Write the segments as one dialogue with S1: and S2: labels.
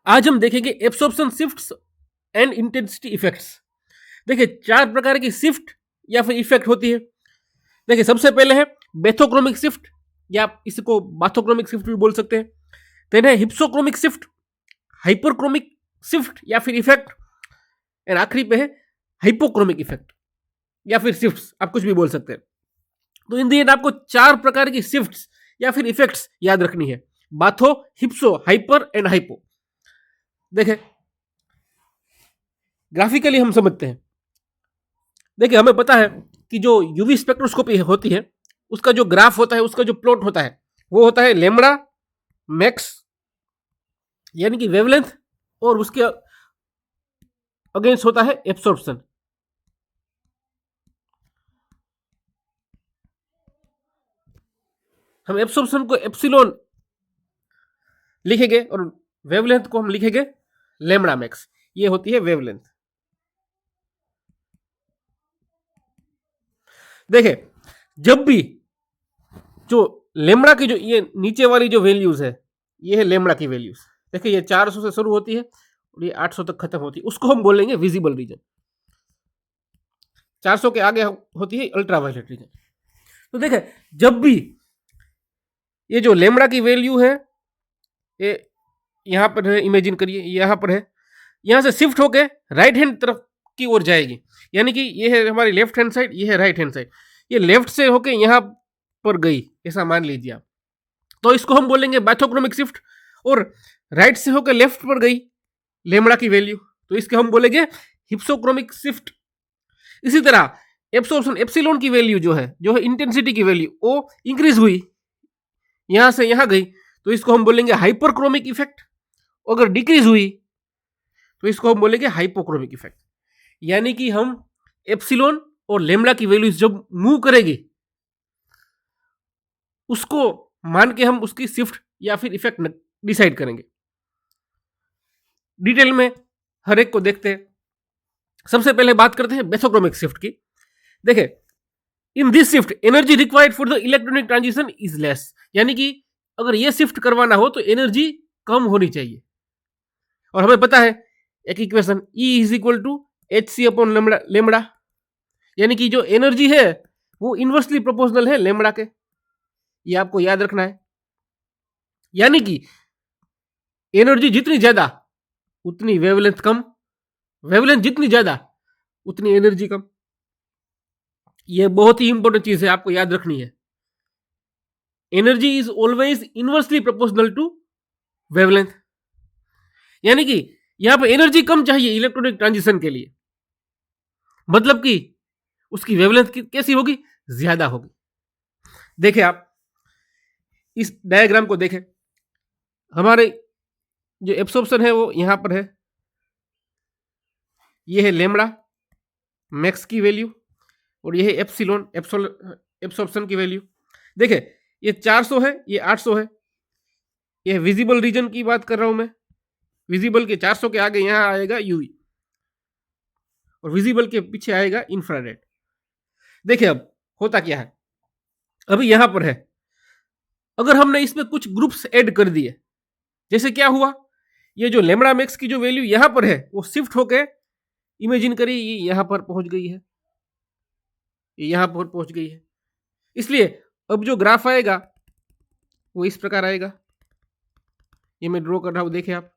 S1: आज हम देखेंगे absorption shifts and intensity effects. देखिए 4 प्रकार की शिफ्ट या फिर इफेक्ट होती है। देखिए सबसे पहले है बेथोक्रोमिक शिफ्ट या आप इसको बाथोक्रोमिक शिफ्ट भी बोल सकते हैं। देन है हिप्सोक्रोमिक शिफ्ट, हाइपरक्रोमिक शिफ्ट या फिर इफेक्ट, एंड आखिरी पे है हाइपोक्रोमिक इफेक्ट या फिर शिफ्ट्स, आप कुछ भी बोल सकते हैं। तो इन दी एंड आपको 4 प्रकार की शिफ्ट्स या फिर इफेक्ट्स याद रखनी है, बाथो, हिप्सो, हाइपर एंड हाइपो। देखें ग्राफिकली हम समझते हैं। देखिए हमें पता है कि जो यूवी स्पेक्ट्रोस्कोपी होती है उसका जो ग्राफ होता है, उसका जो प्लॉट होता है वो होता है लेमड़ा मैक्स यानी कि वेवलेंथ, और उसके अगेंस्ट होता है एब्सॉर्प्शन। हम एब्सॉर्प्शन को एप्सिलॉन लिखेंगे और वेवलेंथ को हम लिखेंगे लेमड़ा मैक्स। ये होती है वेवलेंथ। देखिए जब भी जो लेमड़ा की जो ये नीचे वाली जो वैल्यूज है, ये है लेमड़ा की वैल्यूज। देखिए ये 400 से शुरू होती है और ये 800 तक खत्म होती है, उसको हम बोलेंगे विजिबल रीजन। 400 के आगे होती है अल्ट्रावायलेट रीजन। तो देखें जब भी ये जो लेमड़ा की वैल्यू है ये यहां पर है, इमेजिन करिए यहां पर है, यहां से शिफ्ट होके राइट हैंड तरफ की ओर जाएगी। यानी कि ये है हमारी लेफ्ट हैंड साइड, ये है राइट हैंड साइड। ये लेफ्ट से होके यहां पर गई ऐसा मान लीजिए आप, तो इसको हम बोलेंगे बाथोक्रोमिक शिफ्ट। और राइट से होकर लेफ्ट पर गई लेमड़ा की वैल्यू, तो इसके हम बोलेंगे हिप्सोक्रोमिक शिफ्ट। इसी तरह एब्सॉर्प्शन एप्सिलॉन की वैल्यू जो है इंटेंसिटी की वैल्यू वो इंक्रीज हुई, यहां से यहां गई, तो इसको हम बोलेंगे हाइपरक्रोमिक इफेक्ट। अगर डिक्रीज हुई तो इसको हम बोलेंगे हाइपोक्रोमिक इफेक्ट। यानी कि हम एप्सिलॉन और लेमड़ा की वैल्यूज जब मूव करेगी उसको मान के हम उसकी शिफ्ट या फिर इफेक्ट डिसाइड करेंगे। डिटेल में हर एक को देखते हैं। सबसे पहले बात करते हैं बेथोक्रोमिक शिफ्ट की। देखिए in this shift energy required for the electronic transition is less. यानी कि अगर ये शिफ्ट करवाना हो तो एनर्जी कम होनी चाहिए। और हमें पता है एक equation E is equal to H C upon lambda, यानी कि जो एनर्जी है वो इनवर्सली प्रोपोर्शनल है लेमड़ा के। ये आपको याद रखना है। यानी कि एनर्जी जितनी ज्यादा उतनी वेवलेंथ कम, वेवलेंथ जितनी ज्यादा उतनी एनर्जी कम। ये बहुत ही इंपॉर्टेंट चीज है, आपको याद रखनी है। Energy is always inversely proportional to wavelength. यानी कि यहां पर एनर्जी कम चाहिए इलेक्ट्रॉनिक ट्रांजिशन के लिए, मतलब कि उसकी वेवलेंथ कैसी होगी, ज्यादा होगी। देखें आप इस डायग्राम को देखें, हमारे जो एब्सॉर्प्शन है वो यहां पर है, ये है लेमड़ा मैक्स की वैल्यू और ये है एप्सिलॉन एब्सॉर्प्शन की वैल्यू। देखें ये 400 है, ये 800 है। ये विजिबल रीजन की बात कर रहा हूं मैं। विजिबल के 400 के आगे यहां आएगा यूवी और विजिबल के पीछे आएगा इंफ्रारेड। देखिए अब होता क्या है, अभी यहां पर है, अगर हमने इसमें कुछ ग्रुप्स ऐड कर दिए, जैसे क्या हुआ, ये जो लेमड़ा मैक्स की जो वैल्यू यहां पर है वो शिफ्ट होके इमेजिन करिए ये यहां पर पहुंच गई है, ये यहां पर पहुंच गई है। इसलिए अब जो ग्राफ आएगा वो इस प्रकार आएगा। ये मैं ड्रॉ कर रहा हूं, देखें आप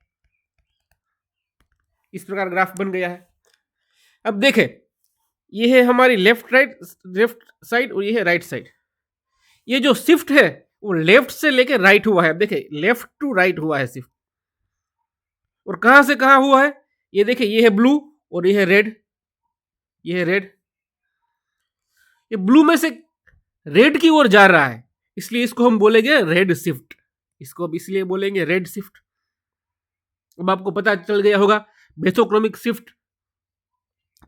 S1: इस प्रकार ग्राफ बन गया है। अब देखें ये है हमारी लेफ्ट साइड और ये है राइट साइड। ये जो शिफ्ट है वो लेफ्ट से लेके राइट हुआ है। अब देखें लेफ्ट टू राइट हुआ है शिफ्ट, और कहां से कहां हुआ है, ये देखें ये है ब्लू और ये है रेड। ये है रेड, ये ब्लू में से रेड की ओर जा रहा है, इसलिए इसको हम बोलेंगे रेड शिफ्ट। इसको अब इसलिए बोलेंगे रेड शिफ्ट। अब आपको पता चल गया होगा बेथोक्रोमिक शिफ्ट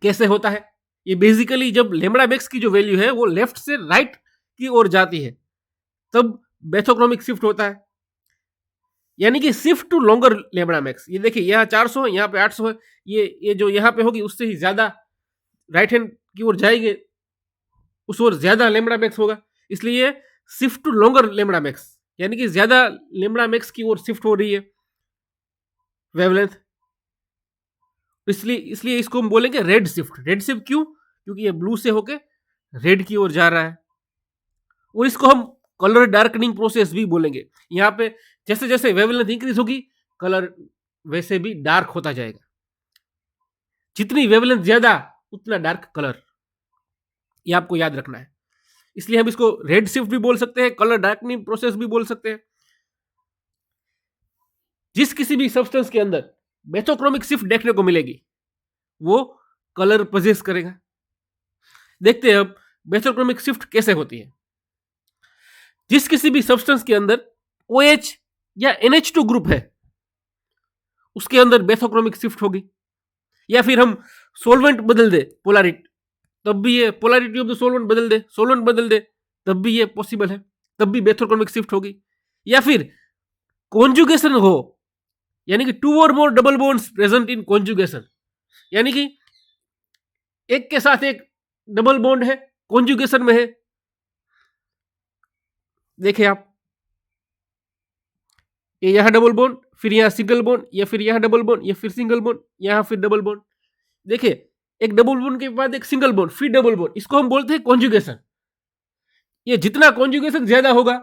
S1: कैसे होता है। ये बेसिकली जब लेमड़ा मैक्स की जो वैल्यू है वो लेफ्ट से राइट की ओर जाती है तब बेथोक्रोमिक शिफ्ट होता है, यानी कि shift to longer lambda max. ये देखिए यहाँ 400 है, यहाँ पे 800 है। ये जो यहाँ पे होगी उससे ही ज्यादा राइट हैंड की ओर जाएंगे, उस ओर ज्यादा लेमड़ा मैक्स होगा, इसलिए shift to longer lambda max, यानी कि ज्यादा लेमड़ा मैक्स की ओर शिफ्ट हो रही है। वेवलेंथ। इसलिए इसलिए इसको हम बोलेंगे रेड शिफ्ट। रेड शिफ्ट क्यों? क्योंकि ये ब्लू से होके रेड की ओर जा रहा है। और इसको हम कलर डार्कनिंग प्रोसेस भी बोलेंगे। यहाँ पे जैसे जैसे वेवलेंथ इंक्रीज होगी, कलर वैसे भी डार्क होता जाएगा। जितनी वेवलेंथ ज्यादा, उतना डार्क कलर। ये आपको याद रखना है। इसलिए हम इसको रेड शिफ्ट भी बोल सकते हैं, कलर डार्कनिंग प्रोसेस भी बोल सकते हैं। जिस किसी भी सब्सटेंस के अंदर मेथोक्रोमिक शिफ्ट देखने को मिलेगी, वो कलर पजेस करेगा। देखते हैं अब मेथोक्रोमिक शिफ्ट कैसे होती है। जिस किसी भी सब्सटेंस के अंदर OH या NH2 ग्रुप है, उसके अंदर मेथोक्रोमिक शिफ्ट होगी। या फिर हम सोलवेंट बदल दे पोलैरिटी, तब भी ये पोलैरिटी ऑफ द सोलवेंट बदल दे, तब भी ये पॉसिबल है, तब भी मेथोक्रोमिक शिफ्ट होगी। या फिर कॉन्जुगेशन हो, यानी कि 2 और more double bonds present in conjugation, यानी कि एक के साथ एक डबल बॉन्ड है, कॉन्जुगेशन में है। देखिए आप, ये यहां डबल बॉन्ड, फिर यहां सिंगल बॉन्ड, या फिर यहां डबल बॉन्ड, या फिर सिंगल बॉन्ड, यहां फिर डबल बॉन्ड। देखिए, एक डबल बॉन्ड के बाद एक सिंगल बॉन्ड, फिर डबल बॉन्ड, इसको हम बोलते हैं कॉन्जुगेशन। ये जितना कॉन्जुगेशन ज्यादा होगा,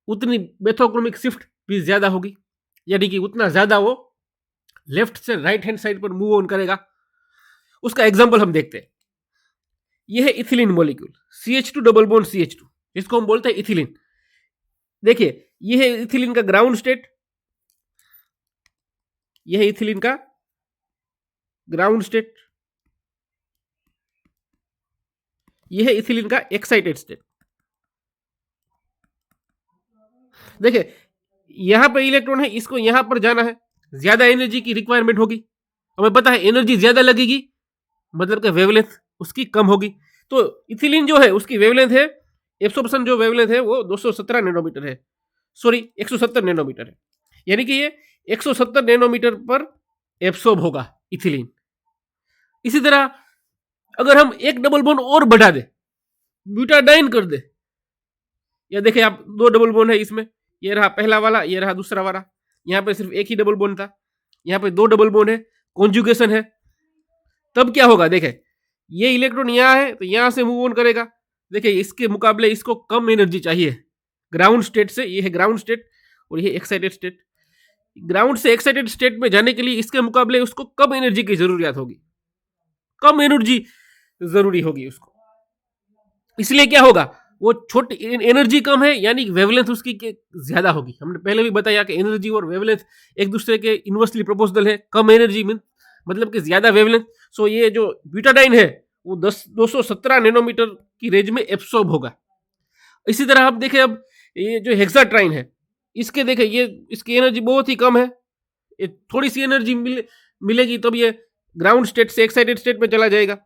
S1: उतनी मेथोक्रोमिक शिफ्ट भी ज्यादा होगी, यानी कि उतना ज्यादा वो लेफ्ट से राइट हैंड साइड पर मूव ऑन करेगा। उसका एग्जांपल हम देखते हैं। यह है ethylene molecule, CH2 double bond CH2, जिसको हम बोलते हैं इथिलीन। देखिए, यह है इथिलीन का ग्राउंड स्टेट, यह है इथिलीन का ग्राउंड स्टेट, यह है इथिलीन का एक्साइटेड स्टेट। देखिए, यहां पर इलेक्ट्रॉन है, इसको यहां पर जाना है, ज्यादा एनर्जी की रिक्वायरमेंट होगी। हमें पता है एनर्जी ज्यादा लगेगी, मतलब कि वेवलेंथ उसकी कम होगी। तो इथिलीन जो है, उसकी वेवलेंथ है, एब्सॉर्प्शन जो वेवलेंथ है वो 217 नैनोमीटर है, सॉरी 170 नैनोमीटर है। यानी कि ये 170 नैनोमीटर पर एब्सॉर्ब होगा इथिलीन। इसी तरह अगर हम एक डबल बॉन्ड और बढ़ा दे, ब्यूटाडाइन कर दे, या देखिए आप, 2 डबल बॉन्ड है इसमें, ये रहा पहला वाला, ये रहा दूसरा वाला। यहाँ पे सिर्फ एक ही डबल बॉन्ड था, यहाँ पे 2 डबल बॉन्ड है, कॉन्जुगेशन है। तब क्या होगा? देखें, ये इलेक्ट्रॉन यहाँ है तो यहाँ से मूव ऑन करेगा। देखिए, इसके मुकाबले इसको कम एनर्जी चाहिए ग्राउंड स्टेट से। ये है ग्राउंड स्टेट और ये एक्साइटेड स्टेट। ग्राउंड से एक्साइटेड स्टेट में जाने के लिए इसके मुकाबले उसको कम एनर्जी की जरूरत होगी, कम एनर्जी जरूरी होगी उसको। इसलिए क्या होगा? वो छोटी एनर्जी कम है, यानी वेवलेंथ उसकी ज्यादा होगी। हमने पहले भी बताया कि एनर्जी और वेवलेंथ एक दूसरे के इनवर्सली प्रोपोर्शनल है। कम एनर्जी मीन मतलब कि ज्यादा वेवलेंथ। सो ये जो ब्यूटाडाइन है वो 217 नैनोमीटर की रेंज में एब्सॉर्ब होगा। इसी तरह आप देखें, अब ये जो हेक्साट्राइन है, इसके देखें, ये इसकी एनर्जी बहुत ही कम है। ये थोड़ी सी एनर्जी मिलेगी तब ये ग्राउंड स्टेट से एक्साइटेड स्टेट में चला जाएगा।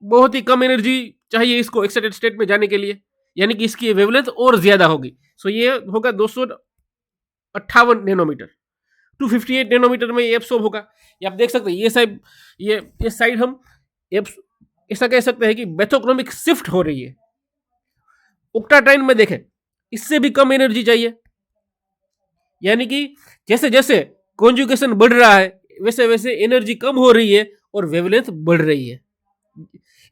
S1: बहुत ही कम एनर्जी चाहिए इसको एक्साइटेड स्टेट में जाने के लिए, यानी कि इसकी वेवलेंथ और ज्यादा होगी। सो ये होगा 258 नैनोमीटर, 258 नैनोमीटर में ये एब्सॉर्ब होगा। ये आप देख सकते हैं, ये साइड हम ऐसा कह सकते हैं कि मेथोक्रोमिक शिफ्ट हो रही है। ऑक्टाट्राइन में देखें, इससे भी कम एनर्जी चाहिए, यानी कि जैसे जैसे कॉन्जुगेशन बढ़ रहा है वैसे वैसे एनर्जी कम हो रही है और वेवलेंथ बढ़ रही है।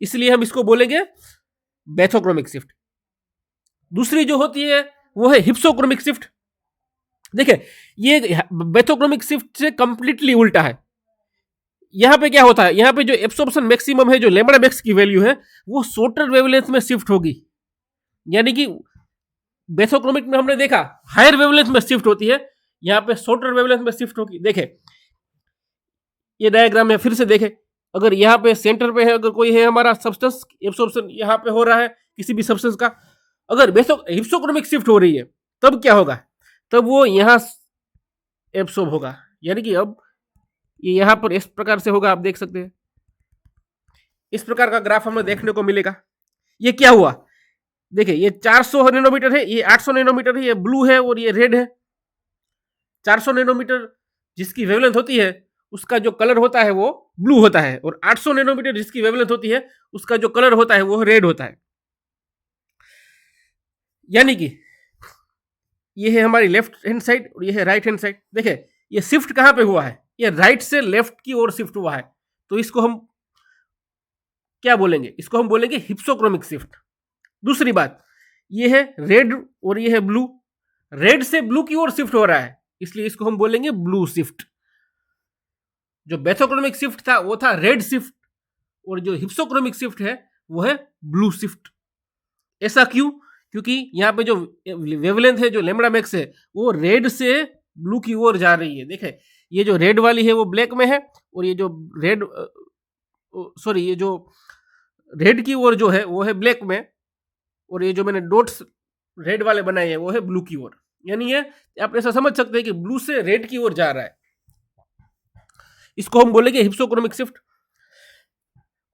S1: इसलिए हम इसको बोलेंगे मेथोक्रोमिक शिफ्ट। दूसरी जो होती है वो है हिप्सोक्रोमिक शिफ्ट। देखिए, ये मेथोक्रोमिक शिफ्ट से कंप्लीटली उल्टा है। यहां पे क्या होता है? यहां पे जो एब्सॉर्प्शन मैक्सिमम है, जो लैम्बडा मैक्स की वैल्यू है, वो शॉर्टर वेवलेंथ में शिफ्ट होगी। यानी कि मेथोक्रोमिक में हमने देखा हायर वेवलेंथ में शिफ्ट होती है, यहां पे शॉर्टर वेवलेंथ में शिफ्ट होगी। देखें, ये डायग्राम में फिर से देखें, अगर यहाँ पे सेंटर पे है, अगर कोई है हमारा सब्सटेंस, एब्सॉर्प्शन यहाँ पे हो रहा है किसी भी सब्सटेंस का, अगर हिप्सोक्रोमिक शिफ्ट हो रही है, तब क्या होगा? तब वो यहाँ एब्सॉर्ब होगा। यानी कि अब ये यहाँ पर इस प्रकार से होगा, आप देख सकते हैं इस प्रकार का ग्राफ हमें देखने को मिलेगा। ये क्या हुआ? देखिए, ये 400 नैनोमीटर है, ये 800 नैनोमीटर है, ये ब्लू है और ये रेड है। 400 नैनोमीटर जिसकी वेवलेंथ होती है उसका जो कलर होता है वो ब्लू होता है, और 800 नैनोमीटर जिसकी वेवलेंथ होती है उसका जो कलर होता है वो रेड होता है। यानी कि ये है हमारी लेफ्ट हैंड साइड और ये है राइट हैंड साइड। देखिए, ये शिफ्ट कहां पे हुआ है, ये राइट से लेफ्ट की ओर शिफ्ट हुआ है, तो इसको हम क्या बोलेंगे, इसको हम बोलेंगे हिप्सोक्रोमिक शिफ्ट। दूसरी बात, ये है रेड और ये है ब्लू, रेड से ब्लू की ओर शिफ्ट हो रहा है, इसलिए इसको हम बोलेंगे ब्लू शिफ्ट। जो बेथोक्रोमिक शिफ्ट था वो था रेड शिफ्ट, और जो हिप्सोक्रोमिक शिफ्ट है वो है ब्लू शिफ्ट। ऐसा क्यों? क्योंकि यहाँ पे जो वेवलेंथ है, जो लैम्ब्डा मैक्स है, वो रेड से ब्लू की ओर जा रही है। देखे, ये जो रेड वाली है वो ब्लैक में है, और ये जो रेड ये जो रेड की ओर जो है वो है ब्लैक में, और ये जो मैंने डॉट्स रेड वाले बनाए हैं वो है ब्लू की ओर। यानी ये आप ऐसा समझ सकते हैं कि ब्लू से रेड की ओर जा रहा है, इसको हम बोलेंगे हिप्सोक्रोमिक शिफ्ट।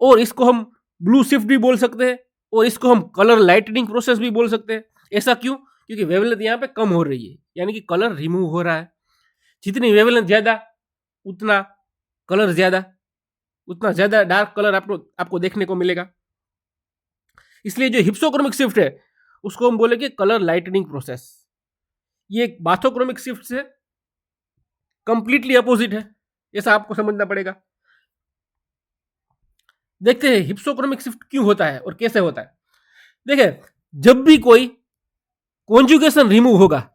S1: और इसको हम ब्लू शिफ्ट भी बोल सकते हैं, और इसको हम कलर लाइटनिंग प्रोसेस भी बोल सकते हैं। ऐसा क्यों? क्योंकि वेवलेंथ यहाँ पे कम हो रही है, यानी कि कलर रिमूव हो रहा है। जितनी वेवलेंथ ज्यादा उतना कलर ज्यादा, उतना ज्यादा डार्क कलर आपको देखने को मिलेगा। इसलिए जो हिप्सोक्रोमिक शिफ्ट है उसको हम बोलेंगे कलर लाइटनिंग प्रोसेस। ये बाथोक्रोमिक शिफ्ट से कंप्लीटली अपोजिट है, ऐसा आपको समझना पड़ेगा। देखते हैं हिप्सोक्रोमिक शिफ्ट क्यों होता है और कैसे होता है। देखिए, जब भी कोई कॉन्जुगेशन रिमूव होगा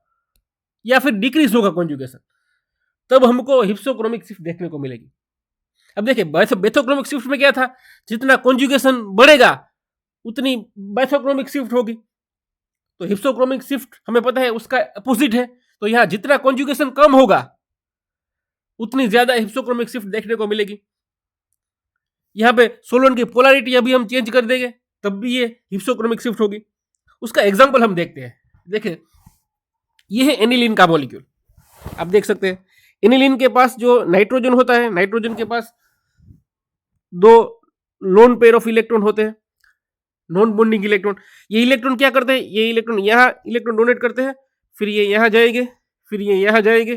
S1: या फिर डिक्रीज होगा कॉन्जुगेशन, तब हमको हिप्सोक्रोमिक शिफ्ट देखने को मिलेगी। अब देखिए, बेथोक्रोमिक शिफ्ट में क्या था, जितना कॉन्जुगेशन बढ़ेगा उतनी बेथोक्रोमिक शिफ्ट होगी। तो हिप्सोक्रोमिक शिफ्ट हमें पता है उसका अपोजिट है, तो यहां जितना कॉन्जुगेशन कम होगा उतनी ज्यादा हिप्सोक्रोमिक शिफ्ट देखने को मिलेगी। यहाँ पे सोलन की पोलैरिटी अभी हम चेंज कर देंगे तब भी ये हिप्सोक्रोमिक शिफ्ट होगी। उसका एग्जांपल हम देखते हैं। देखिए, ये है एनिलीन का मॉलिक्यूल, आप देख सकते हैं। एनिलीन के पास जो नाइट्रोजन होता है, नाइट्रोजन के पास दो लोन पेयर ऑफ इलेक्ट्रॉन होते हैं, नॉन बॉन्डिंग इलेक्ट्रॉन। ये इलेक्ट्रॉन क्या करते हैं, ये इलेक्ट्रॉन यहाँ इलेक्ट्रॉन डोनेट करते हैं, फिर ये यहाँ जाएंगे, फिर ये यहाँ जाएंगे,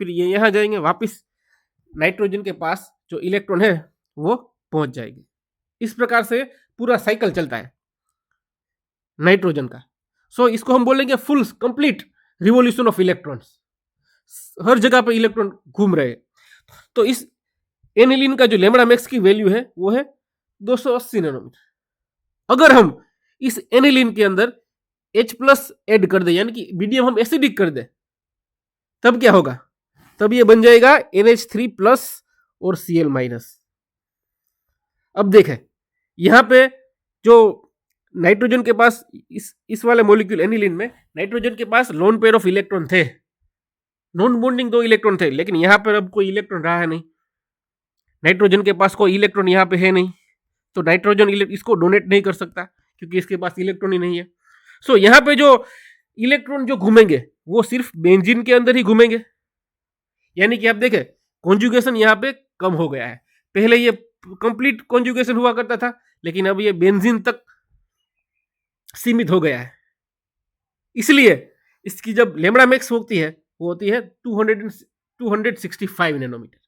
S1: फिर ये यहाँ जाएंगे, वापस नाइट्रोजन के पास जो इलेक्ट्रॉन है वो पहुंच जाएगी। इस प्रकार से पूरा साइकिल चलता है नाइट्रोजन का। सो इसको हम बोलेंगे full complete revolution of electrons, हर जगह पे इलेक्ट्रॉन घूम रहे हैं। तो इस एनिलीन का जो लैम्ब्डा मैक्स की वैल्यू है वो है 280 नैनोमीटर। अगर हम इस एनिलीन के अंदर H+ ऐड कर दे, यानी कि मीडियम हम एसिडिक कर दे, तब क्या होगा, तब ये बन जाएगा NH3+ और Cl-। अब देखें, यहां पे जो नाइट्रोजन के पास इस वाले मॉलिक्यूल एनिलीन में नाइट्रोजन के पास लोन पेयर ऑफ इलेक्ट्रॉन थे, नॉन बॉन्डिंग 2 इलेक्ट्रॉन थे, लेकिन यहां पर अब कोई इलेक्ट्रॉन रहा है नहीं, नाइट्रोजन के पास कोई इलेक्ट्रॉन यहां पे है नहीं, तो नाइट्रोजन इसको डोनेट नहीं कर सकता क्योंकि इसके पास इलेक्ट्रॉन ही नहीं है। सो यहां पे जो इलेक्ट्रॉन जो घूमेंगे वो सिर्फ बेंजीन के अंदर ही घूमेंगे। यानी कि आप देखें, कॉन्जुगेशन यहां पे कम हो गया है। पहले ये कंप्लीट कॉन्जुगेशन हुआ करता था, लेकिन अब ये बेंजीन तक सीमित हो गया है। इसलिए इसकी जब लैम्ब्डा मैक्स होती है वो होती है 265 नैनोमीटर।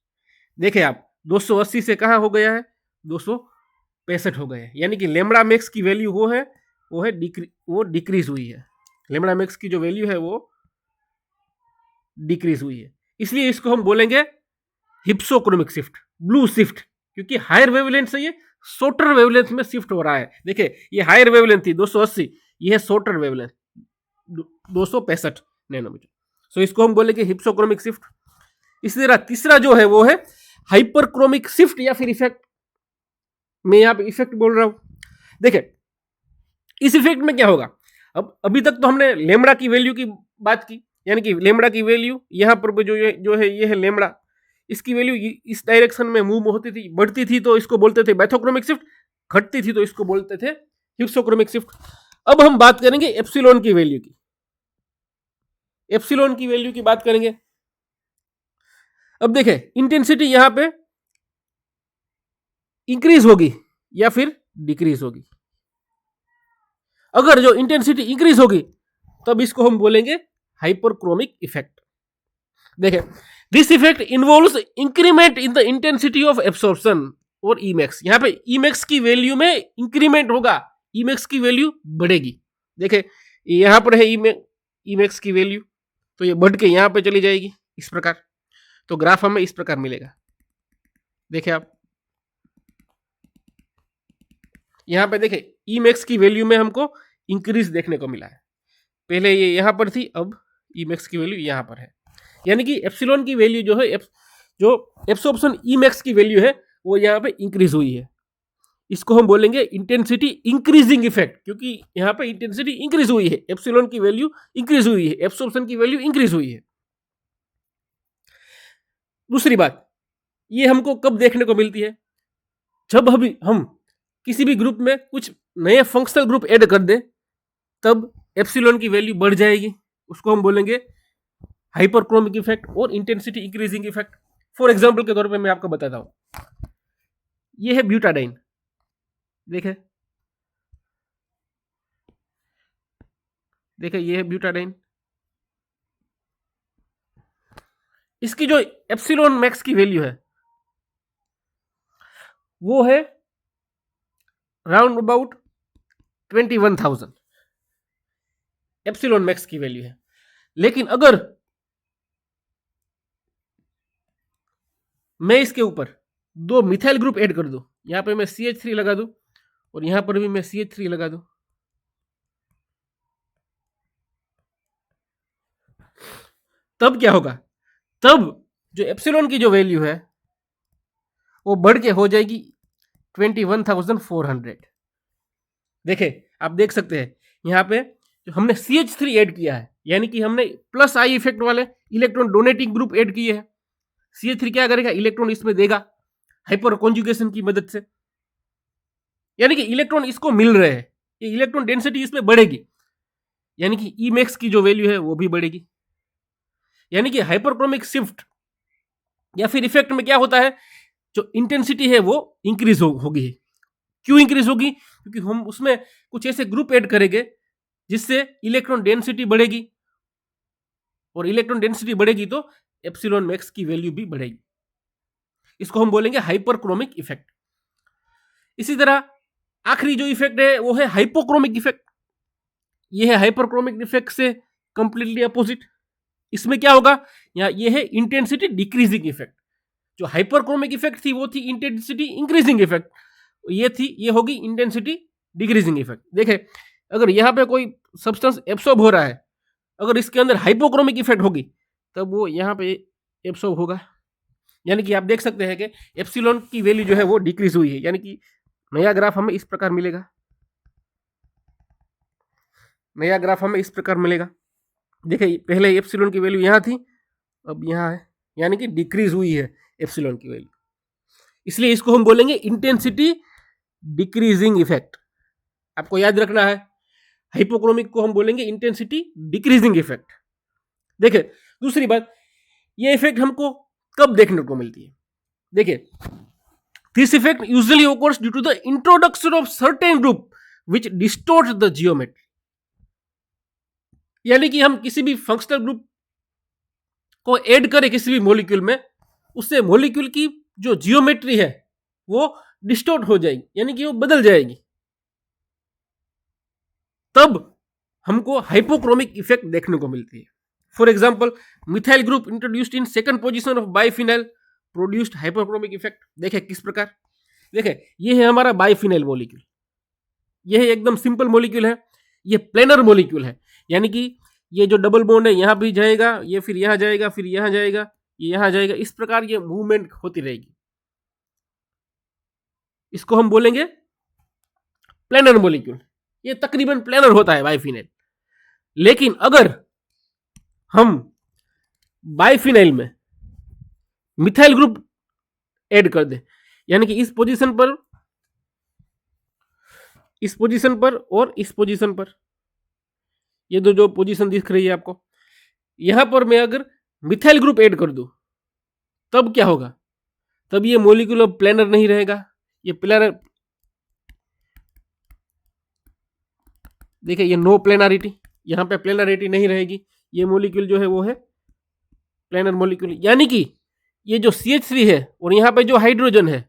S1: देखें आप, 280 से कहां हो गया है, 265 हो गए हैं। यानी कि लैम्ब्डा मैक्स की वैल्यू वो है डिक्रीज हुई है। लैम्ब्डा मैक्स की जो वैल्यू है वो डिक्रीज हुई है। इसलिए इसको हम बोलेंगे हिप्सोक्रोमिक शिफ्ट, ब्लू शिफ्ट, क्योंकि हायर वेवलेंथ से ये शॉर्टर वेवलेंथ में शिफ्ट हो रहा है। देखिए, ये हायर वेवलेंथ थी 280, ये है शॉर्टर वेवलेंथ 265 नैनोमीटर। सो इसको हम बोलेंगे हिप्सोक्रोमिक शिफ्ट। इसी तरह तीसरा जो है वो है हाइपरक्रोमिक शिफ्ट या फिर इफेक्ट। मैं यहाँ पे इफेक्ट बोल रहा हूं। देखिए, इस इफेक्ट में क्या होगा, अब अभी तक तो हमने लैम्ब्डा की वैल्यू की बात की, यानी कि लैम्ब्डा की वैल्यू यहाँ पर जो है ये है लैम्ब्डा, इसकी वैल्यू इस डायरेक्शन में मूव होती थी, बढ़ती थी तो इसको बोलते थे बेथोक्रोमिक शिफ्ट, घटती थी तो इसको बोलते थे हिप्सोक्रोमिक शिफ्ट। अब हम बात करेंगे एप्सिलॉन की वैल्यू की। एप्सिलॉन की वैल्यू की बात करेंगे। अब देखें, इंटेंसिटी यहां पे इंक्रीज होगी या फिर डिक्रीज होगी। अगर जो इंटेंसिटी इंक्रीज होगी तब इसको हम बोलेंगे हाइपरक्रोमिक इफेक्ट। देखें, this effect involves increment in the intensity of absorption और ईमैक्स। यहां पे ईमैक्स की वैल्यू में इंक्रीमेंट होगा, ईमैक्स की वैल्यू बढ़ेगी। देखें, यहां पर है ईमैक्स की वैल्यू, तो ये बढ़ के यहां पे चली जाएगी इस प्रकार। तो ग्राफ हमें इस प्रकार मिलेगा। देखिए आप यहां पे देखें Emax की वैल्यू में हमको इंक्रीज देखने को मिला है। पहले ये यहां पर थी, अब Emax की वैल्यू यहां पर है। यानी कि एप्सिलॉन की वैल्यू जो है जो एब्सॉर्प्शन Emax की वैल्यू है वो यहाँ पे इंक्रीज हुई है। इसको हम बोलेंगे इंटेंसिटी इंक्रीजिंग इफेक्ट, क्योंकि यहाँ पे इंटेंसिटी इंक्रीज हुई है, एप्सिलॉन की वैल्यू इंक्रीज हुई है, एब्सॉर्प्शन की वैल्यू इंक्रीज हुई है। दूसरी बात ये हमको कब देखने को मिलती है, जब अभी हम किसी भी ग्रुप में कुछ नए फंक्शनल ग्रुप ऐड कर दें, तब एप्सिलॉन की वैल्यू बढ़ जाएगी। उसको हम बोलेंगे हाइपरक्रोमिक इफेक्ट और intensity increasing effect. For example के तौर पे मैं आपको बताता हूं, ये है ब्यूटाडाइन। देखे देखे ये है ब्यूटाडाइन। इसकी जो एप्सिलॉन मैक्स की वैल्यू है वो है राउंड अबाउट 21,000 एप्सिलॉन मैक्स की वैल्यू है। लेकिन अगर मैं इसके ऊपर 2 मिथाइल ग्रुप ऐड कर दूं, यहां पे मैं CH3 लगा दूं और यहां पर भी मैं CH3 लगा दूं, तब क्या होगा, तब जो एप्सिलॉन की जो वैल्यू है वो बढ़ के हो जाएगी 21,400। देखे आप देख सकते हैं यहाँ पे जो हमने CH3 ऐड किया है, यानी कि हमने प्लस आई इफेक्ट वाले इलेक्ट्रॉन डोनेटिंग ग्रुप ऐड किए हैं। CH3 क्या करेगा, इलेक्ट्रॉन इसमें देगा हाइपर कॉन्जुगेशन की मदद से, यानी कि इलेक्ट्रॉन इसको मिल रहे हैं, ये इलेक्ट्रॉन डेंसिटी इसमें बढ़ेगी, यानी कि Emax की जो वैल्यू है वो भी बढ़ेगी। यानी कि हाइपरक्रोमिक शिफ्ट या फिर इफेक्ट में क्या होता है, जो इंटेंसिटी है वो इंक्रीज होगी। क्यों इंक्रीज होगी, क्योंकि हम उसमें कुछ ऐसे ग्रुप ऐड करेंगे जिससे इलेक्ट्रॉन डेंसिटी बढ़ेगी, और इलेक्ट्रॉन डेंसिटी बढ़ेगी तो एप्सिलॉन मैक्स की वैल्यू भी बढ़ेगी। इसको हम बोलेंगे हाइपरक्रोमिक इफेक्ट। इसी तरह आखिरी जो इफेक्ट है वो है हाइपोक्रोमिक इफेक्ट। ये है हाइपरक्रोमिक इफेक्ट से कंप्लीटली अपोजिट। इसमें क्या होगा, यहाँ ये है इंटेंसिटी डिक्रीजिंग इफेक्ट। जो हाइपरक्रोमिक इफेक्ट थी वो थी इंटेंसिटी इंक्रीजिंग इफेक्ट, ये होगी इंटेंसिटी डिक्रीजिंग इफेक्ट। देखे अगर यहाँ पे कोई सब्सटेंस एब्सॉर्ब हो रहा है, अगर इसके अंदर हाइपोक्रोमिक इफेक्ट होगी तब वो यहाँ पे एब्सॉर्ब होगा। यानी कि आप देख सकते हैं कि एप्सिलॉन की वैल्यू जो है वो डिक्रीज हुई है। यानी कि नया ग्राफ हमें इस प्रकार मिलेगा, नया ग्राफ हमें इस प्रकार मिलेगा। देखिए पहले एप्सिलॉन की वैल्यू यहाँ थी, अब यहाँ है, यानी कि डिक्रीज हुई है एप्सिलॉन की वैल्यू, इसलिए इसको हम बोलेंगे इंटेंसिटी डिक्रीजिंग इफेक्ट। आपको याद रखना है, हाइपोक्रोमिक को हम बोलेंगे इंटेंसिटी डिक्रीजिंग इफेक्ट। देखिए दूसरी बात, ये इफेक्ट हमको कब देखने को मिलती है। देखिए this effect usually occurs due to the introduction of certain group which distort the geometry. यानी कि हम किसी भी फंक्शनल ग्रुप को ऐड करें किसी भी मॉलिक्यूल में, उससे मॉलिक्यूल की जो जियोमेट्री है वो डिस्टॉर्ट हो जाएगी, यानी कि वो बदल जाएगी। तब हमको हाइपोक्रोमिक इफेक्ट देखने को मिलती है। For example methyl group introduced in second position of biphenyl produced hypochromic effect. देखें किस प्रकार, देखें ये है हमारा बाइफिनाइल मॉलिक्यूल, ये है एकदम सिंपल मॉलिक्यूल है, ये प्लेनर मॉलिक्यूल है, यानी कि ये जो डबल बॉन्ड है यहाँ भी जाएगा, ये फिर यहाँ जाएगा, फिर यहाँ जाएगा, ये यहाँ जाएगा, इस प्रकार ये मूवमेंट होती रहेगी। इसको हम बोलेंगे प्लेनर मॉलिक्यूल, ये तकरीबन प्लेनर होता है बाइफिनाइल। लेकिन अगर हम बाइफिनाइल में मिथाइल ग्रुप ऐड कर दें, यानी कि इस पोजीशन पर, इस पोजीशन पर और इस पोजीशन पर, ये दो जो पोजीशन दिख रही है आपको, यहां पर मैं अगर मिथाइल ग्रुप ऐड कर दूं तब क्या होगा, तब ये मॉलिक्यूल अब प्लेनर नहीं रहेगा, ये प्लेनर, देखिए ये नो प्लेनारिटी, यहां पे प्लेनारिटी नहीं रहेगी, ये मॉलिक्यूल जो है वो है प्लेनर मॉलिक्यूल। यानी कि ये जो CH3 है और यहाँ पे जो हाइड्रोजन है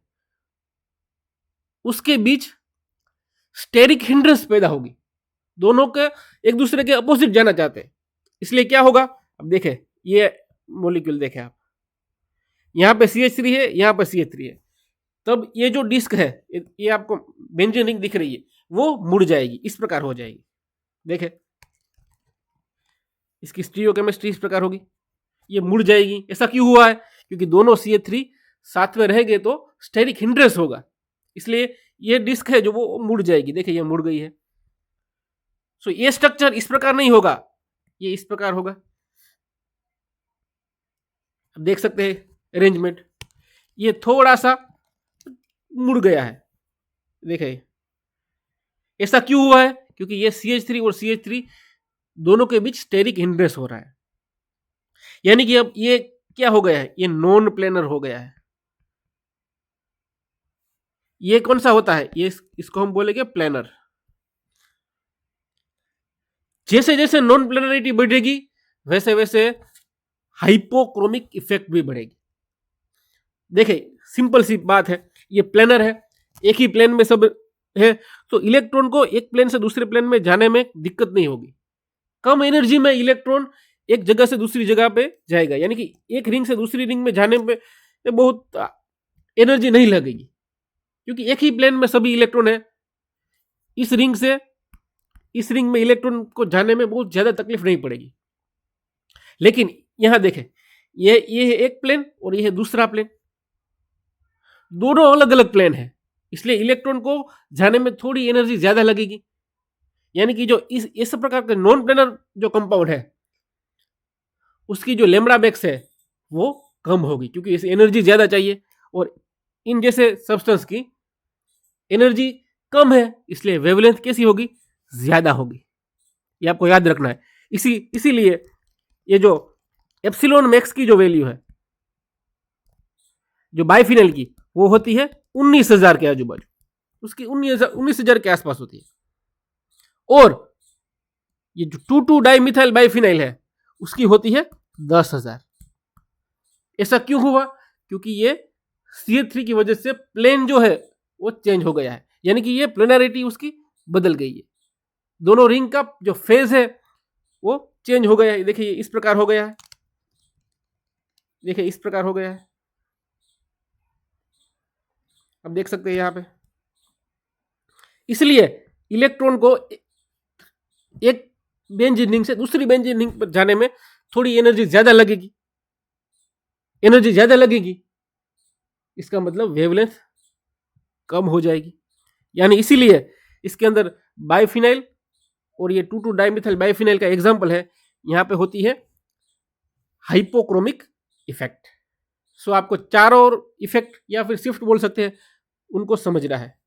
S1: उसके बीच स्टेरिक हिंड्रेंस पैदा होगी, दोनों के एक दूसरे के अपोजिट जाना चाहते हैं। इसलिए क्या होगा, अब देखें ये मॉलिक्यूल देखें आप, यहाँ पे CH3 है, यहाँ पे CH3 है, तब ये जो डिस्क है, ये आपको बेंजीन रिंग दिख रही है, वो मुड़ जाएगी, इस प्रकार हो जाएगी। देखे इसकी स्टीरियोकेमिस्ट्री इस प्रकार होगी, ये मुड़ जाएगी। ऐसा क्यों हुआ है? क्योंकि दोनों CH3 साथ में रहेंगे तो स्टेरिक हिंड्रेंस होगा, इसलिए ये डिस्क है जो वो मुड़ जाएगी। देखिए ये मुड़ गई है। सो ये स्ट्रक्चर इस प्रकार नहीं होगा, ये इस प्रकार होगा। अब देख सकते हैं अरेंजमेंट, ये थोड़ा सा मुड़ गया है। देखिए ऐसा क्यों हुआ है? क्योंकि ये CH3 और CH3 दोनों के बीच स्टेरिक हिंड्रेंस हो रहा है, यानी कि अब ये क्या हो गया है? ये नॉन प्लेनर हो गया है। ये कौन सा होता है? ये इसको हम बोलेंगे प्लेनर। जैसे जैसे नॉन प्लेनरिटी बढ़ेगी वैसे वैसे हाइपोक्रोमिक इफेक्ट भी बढ़ेगी। देखिए सिंपल सी बात है, ये प्लेनर है, एक ही प्लेन में सब है, तो इलेक्ट्रॉन को एक प्लेन से दूसरे प्लेन में जाने में दिक्कत नहीं होगी। कम एनर्जी में इलेक्ट्रॉन एक जगह से दूसरी जगह पे जाएगा, यानी कि एक रिंग से दूसरी रिंग में जाने में बहुत एनर्जी नहीं लगेगी, क्योंकि एक ही प्लेन में सभी इलेक्ट्रॉन है। इस रिंग से इस रिंग में इलेक्ट्रॉन को जाने में बहुत ज्यादा तकलीफ नहीं पड़ेगी। लेकिन यहां देखें, ये है एक प्लेन और ये है दूसरा प्लेन, दोनों अलग अलग प्लेन है, इसलिए इलेक्ट्रॉन को जाने में थोड़ी एनर्जी ज्यादा लगेगी। यानी कि जो इस प्रकार के नॉन प्लेनर जो कंपाउंड है उसकी जो लैम्ब्डा मैक्स है वो कम होगी, क्योंकि इसे एनर्जी ज्यादा चाहिए, और इन जैसे सब्सटेंस की एनर्जी कम है, इसलिए वेवलेंथ कैसी होगी? ज्यादा होगी। ये आपको याद रखना है। इसीलिए ये जो एप्सिलॉन मैक्स की जो वैल्यू है जो बाइफिनल की, वो होती है 19,000 के आजू बाजू, उसकी 19,000 के आसपास होती है। और ये जो 2,2 डाइमिथाइल बाइफिनाइल है उसकी होती है 10,000। ऐसा क्यों हुआ? क्योंकि ये CH3 की वजह से प्लेन जो है वो चेंज हो गया है, यानी कि ये प्लेनरिटी उसकी बदल गई है, दोनों रिंग का जो फेज है वो चेंज हो गया है। देखिए इस प्रकार हो गया है, देखिए इस प्रकार हो गया है, अब देख सकते हैं यहां पे। इसलिए इलेक्ट्रॉन को एक बेंजीन रिंग से दूसरी बेंजीन रिंग पर जाने में थोड़ी एनर्जी ज्यादा लगेगी, इसका मतलब वेवलेंथ कम हो जाएगी। यानी इसीलिए इसके अंदर बाइफिनाइल और ये 2,2 डाइमिथाइल बाइफिनाइल का एग्जांपल है, यहां पे होती है हाइपोक्रोमिक इफेक्ट। सो आपको चारों इफेक्ट या फिर शिफ्ट बोल सकते हैं, उनको समझना है।